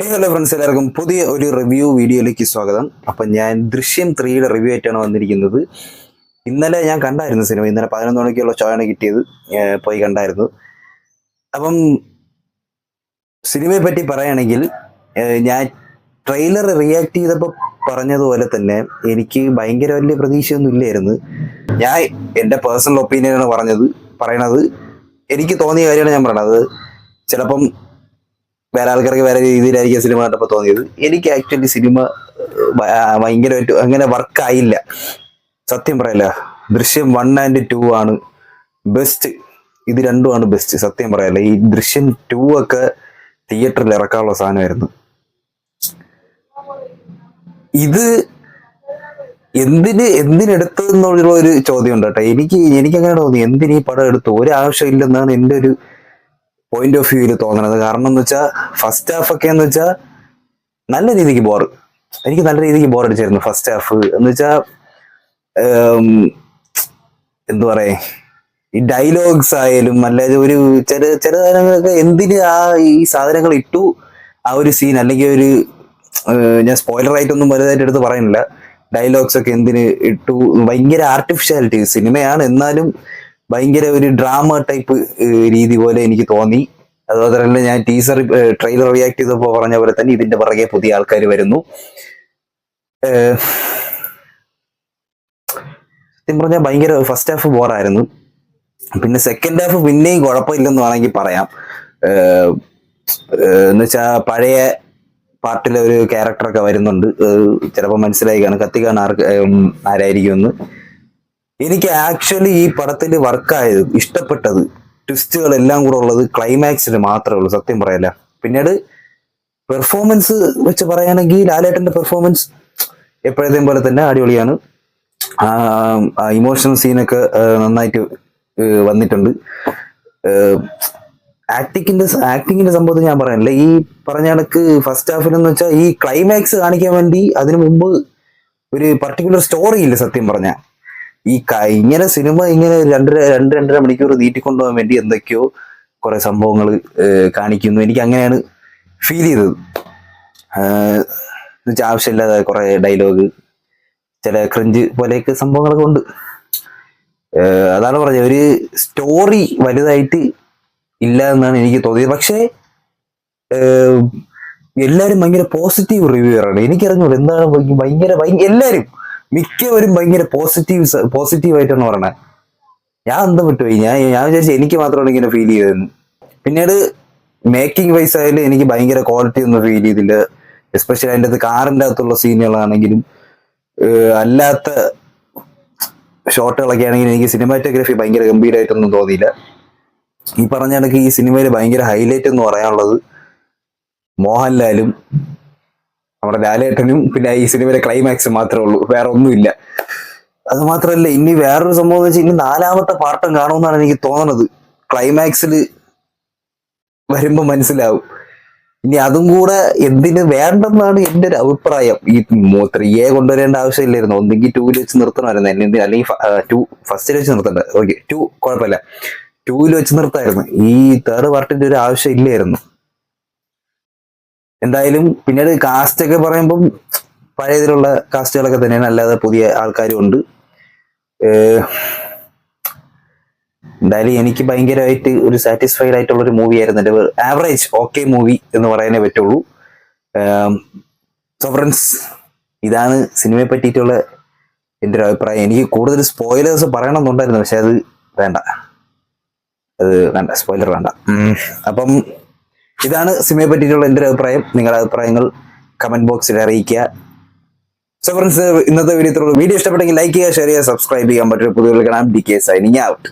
Hello friends, എല്ലാവർക്കും പുതിയ ഒരു റിവ്യൂ വീഡിയോയിലേക്ക് സ്വാഗതം. അപ്പം ഞാൻ ദൃശ്യം 3 റിവ്യൂ ആയിട്ടാണ് വന്നിരിക്കുന്നത്. ഇന്നലെ ഞാൻ കണ്ടായിരുന്നു സിനിമ. ഇന്നലെ 11 മണിക്കുള്ള ഷോയാണ് കിട്ടിയത്. പോയി കണ്ടായിരുന്നു. അപ്പം സിനിമയെ പറ്റി പറയുകയാണെങ്കിൽ, ഞാൻ ട്രെയിലർ റിയാക്ട് ചെയ്തപ്പോൾ പറഞ്ഞതുപോലെ തന്നെ എനിക്ക് ഭയങ്കര വലിയ പ്രതീക്ഷയൊന്നും ഇല്ലായിരുന്നു. ഞാൻ എൻ്റെ പേഴ്സണൽ ഒപ്പീനിയനാണ് പറയണത്. എനിക്ക് തോന്നിയ കാര്യമാണ് ഞാൻ പറയണത്. ചിലപ്പം വേറെ ആൾക്കാർക്ക് വേറെ രീതിയിലായിരിക്കും സിനിമ കണ്ടപ്പോൾ തോന്നിയത്. എനിക്ക് ആക്ച്വലി സിനിമ ഭയങ്കരമായിട്ട് അങ്ങനെ വർക്കായില്ല. സത്യം പറയല്ല, ദൃശ്യം 1 and 2 ആണ് ബെസ്റ്റ്. ഇത് രണ്ടുമാണ് ബെസ്റ്റ്. സത്യം പറയല്ല, ഈ ദൃശ്യം 2 ഒക്കെ തിയേറ്ററിൽ ഇറക്കാനുള്ള സാധനമായിരുന്നു. ഇത് എന്തിനെടുത്തെന്നുള്ള ഒരു ചോദ്യം ഉണ്ട് കേട്ടോ. എനിക്കങ്ങനെ തോന്നി, എന്തിനീ പടം എടുത്തു, ഒരാവശ്യമില്ലെന്നാണ് എൻ്റെ ഒരു പോയിന്റ് ഓഫ് വ്യൂവിൽ തോന്നണത്. കാരണം എന്ന് വെച്ചാൽ ഫസ്റ്റ് ഹാഫ് ഒക്കെ എന്ന് വെച്ചാൽ നല്ല രീതിക്ക് എനിക്ക് നല്ല രീതിക്ക് ബോർ അടിച്ചായിരുന്നു ഫസ്റ്റ് ഹാഫ്. എന്ന് വെച്ചാൽ എന്തു പറയേ, ഈ ഡയലോഗ്സ് ആയാലും അല്ലാതെ ഒരു ചില സാധനങ്ങളൊക്കെ എന്തിന് ഈ സാധനങ്ങൾ ഇട്ടു ആ ഒരു സീൻ, അല്ലെങ്കിൽ ഒരു ഞാൻ സ്പോയിലർ ആയിട്ടൊന്നും വലുതായിട്ട് എടുത്ത് പറയുന്നില്ല. ഡയലോഗ്സ് ഒക്കെ എന്തിന് ഇട്ടു, ഭയങ്കര ആർട്ടിഫിഷ്യാലിറ്റി സിനിമയാണ്, എന്നാലും ഭയങ്കര ഒരു ഡ്രാമ ടൈപ്പ് രീതി പോലെ എനിക്ക് തോന്നി. അതുപോലെ തന്നെ ഞാൻ ട്രെയിലർ റിയാക്ട് ചെയ്തപ്പോൾ പറഞ്ഞ പോലെ തന്നെ ഇതിന്റെ പുറകെ പുതിയ ആൾക്കാർ വരുന്നു. സത്യം പറഞ്ഞാൽ ഭയങ്കര ഫസ്റ്റ് ഹാഫ് ബോറായിരുന്നു. പിന്നെ സെക്കൻഡ് ഹാഫ് പിന്നെയും കുഴപ്പമില്ലെന്ന് വേണമെങ്കിൽ പറയാം. എന്നുവെച്ചാൽ പഴയ പാർട്ടിലെ ഒരു ക്യാരക്ടറൊക്കെ വരുന്നുണ്ട്. ചിലപ്പോൾ മനസ്സിലായി കാണും, കത്തിക്കാണ് ആരായിരിക്കുമെന്ന്. എനിക്ക് ആക്ച്വലി ഈ പടത്തിൽ വർക്കായത്, ഇഷ്ടപ്പെട്ടത്, ട്വിസ്റ്റുകളെല്ലാം കൂടെ ഉള്ളത് ക്ലൈമാക്സിൽ മാത്രമേ ഉള്ളൂ. സത്യം പറയല്ല. പിന്നീട് പെർഫോമൻസ് വെച്ച് പറയുകയാണെങ്കിൽ ലാലേട്ടന്റെ പെർഫോമൻസ് എപ്പോഴത്തെയും പോലെ തന്നെ അടിപൊളിയാണ്. ഇമോഷണൽ സീനൊക്കെ നന്നായിട്ട് വന്നിട്ടുണ്ട്. ആക്ടിങ്ങിന്റെ സംഭവത്തിൽ ഞാൻ പറയാനില്ല. ഈ പറഞ്ഞ കണക്ക് ഫസ്റ്റ് ഹാഫിലെന്ന് വെച്ചാൽ ഈ ക്ലൈമാക്സ് കാണിക്കാൻ വേണ്ടി അതിനു മുമ്പ് ഒരു പർട്ടിക്കുലർ സ്റ്റോറി ഇല്ല. സത്യം പറഞ്ഞാൽ ഇങ്ങനെ സിനിമ ഇങ്ങനെ 2-2.5 മണിക്കൂർ നീട്ടിക്കൊണ്ടുപോകാൻ വേണ്ടി എന്തൊക്കെയോ കുറെ സംഭവങ്ങൾ കാണിക്കുന്നു. എനിക്ക് അങ്ങനെയാണ് ഫീൽ ചെയ്തത്. എന്നുവെച്ചാൽ ആവശ്യമില്ലാതെ കുറെ ഡയലോഗ്, ചില ക്രിഞ്ച് പോലെയൊക്കെ സംഭവങ്ങളൊക്കെ ഉണ്ട്. അതാണ് പറഞ്ഞത്, ഒരു സ്റ്റോറി വലുതായിട്ട് ഇല്ല എന്നാണ് എനിക്ക് തോന്നിയത്. പക്ഷേ എല്ലാവരും ഭയങ്കര പോസിറ്റീവ് റിവ്യൂറാണ്. എനിക്കറിഞ്ഞൂടെ എന്താണ് ഭയങ്കര എല്ലാവരും മിക്കവരും ഭയങ്കര പോസിറ്റീവായിട്ടാണ് പറയണത്. ഞാൻ അന്തം വിട്ടുപോയി. ഞാൻ വിചാരിച്ചു എനിക്ക് മാത്രമാണ് ഇങ്ങനെ ഫീൽ ചെയ്തതെന്ന്. പിന്നീട് മേക്കിംഗ് വൈസ് ആയാലും എനിക്ക് ഭയങ്കര ക്വാളിറ്റി ഒന്നും ഫീൽ ചെയ്തില്ല. എസ്പെഷ്യലി അതിൻ്റെ അകത്ത് കാറിൻ്റെ അകത്തുള്ള സീനുകളാണെങ്കിലും അല്ലാത്ത ഷോട്ടുകളൊക്കെ ആണെങ്കിലും എനിക്ക് സിനിമാറ്റോഗ്രാഫി ഭയങ്കര ഗംഭീരമായിട്ടൊന്നും തോന്നിയില്ല. ഈ പറഞ്ഞ കണക്ക് ഈ സിനിമയിൽ ഭയങ്കര ഹൈലൈറ്റ് എന്ന് പറയാനുള്ളത് മോഹൻലാലും നമ്മുടെ ലാലേട്ടനും പിന്നെ ഈ സിനിമയിലെ ക്ലൈമാക്സ് മാത്രമേ ഉള്ളൂ, വേറെ ഒന്നുമില്ല. അത് മാത്രമല്ല, ഇനി വേറൊരു സംഭവം എന്ന് വെച്ചാൽ ഇനി 4ാമത്തെ പാർട്ടും കാണുമെന്നാണ് എനിക്ക് തോന്നുന്നത്. ക്ലൈമാക്സിൽ വരുമ്പോൾ മനസ്സിലാവും. ഇനി അതും കൂടെ എന്തിന് വേണ്ടെന്നാണ് എൻ്റെ ഒരു അഭിപ്രായം. ഈ 3A കൊണ്ടുവരേണ്ട ആവശ്യമില്ലായിരുന്നു. ഒന്നെങ്കിൽ 2 വെച്ച് നിർത്തണമായിരുന്നു എന്നെ, അല്ലെങ്കിൽ ഫസ്റ്റിൽ വെച്ച് നിർത്തണ്ട. ഓക്കെ, 2 കുഴപ്പമില്ല, 2 വെച്ച് നിർത്തായിരുന്നു. ഈ 3rd പാർട്ടിന്റെ ഒരു ആവശ്യം ഇല്ലായിരുന്നു. എന്തായാലും പിന്നീട് കാസ്റ്റ് ഒക്കെ പറയുമ്പം പഴയതിലുള്ള കാസ്റ്റുകളൊക്കെ തന്നെയാണ്, അല്ലാതെ പുതിയ ആൾക്കാരും ഉണ്ട്. എന്തായാലും എനിക്ക് ഭയങ്കരമായിട്ട് ഒരു സാറ്റിസ്ഫൈഡ് ആയിട്ടുള്ള ഒരു മൂവി ആയിരുന്നു. എൻ്റെ ആവറേജ് ഓക്കെ മൂവി എന്ന് പറയാനേ പറ്റുള്ളൂ. സോ ഫ്രണ്ട്സ്, ഇതാണ് സിനിമയെ പറ്റിയിട്ടുള്ള എൻ്റെ ഒരു അഭിപ്രായം. എനിക്ക് കൂടുതൽ സ്പോയിലേഴ്സ് പറയണമെന്നുണ്ടായിരുന്നു, പക്ഷെ അത് വേണ്ട, സ്പോയിലർ വേണ്ട. അപ്പം ഇതാണ് സിനിമയെ പറ്റിയിട്ടുള്ള എൻ്റെ ഒരു അഭിപ്രായം. നിങ്ങളുടെ അഭിപ്രായങ്ങൾ കമന്റ് ബോക്സിൽ അറിയിക്കുക. സോ ഫ്രണ്ട്സ്, ഇന്നത്തെ വീഡിയോ ഇഷ്ടപ്പെട്ടെങ്കിൽ ലൈക്ക് ചെയ്യുക, ഷെയർ ചെയ്യുക, സബ്സ്ക്രൈബ് ചെയ്യാൻ പറ്റും. പുതിയ കാണാം. DK signing out.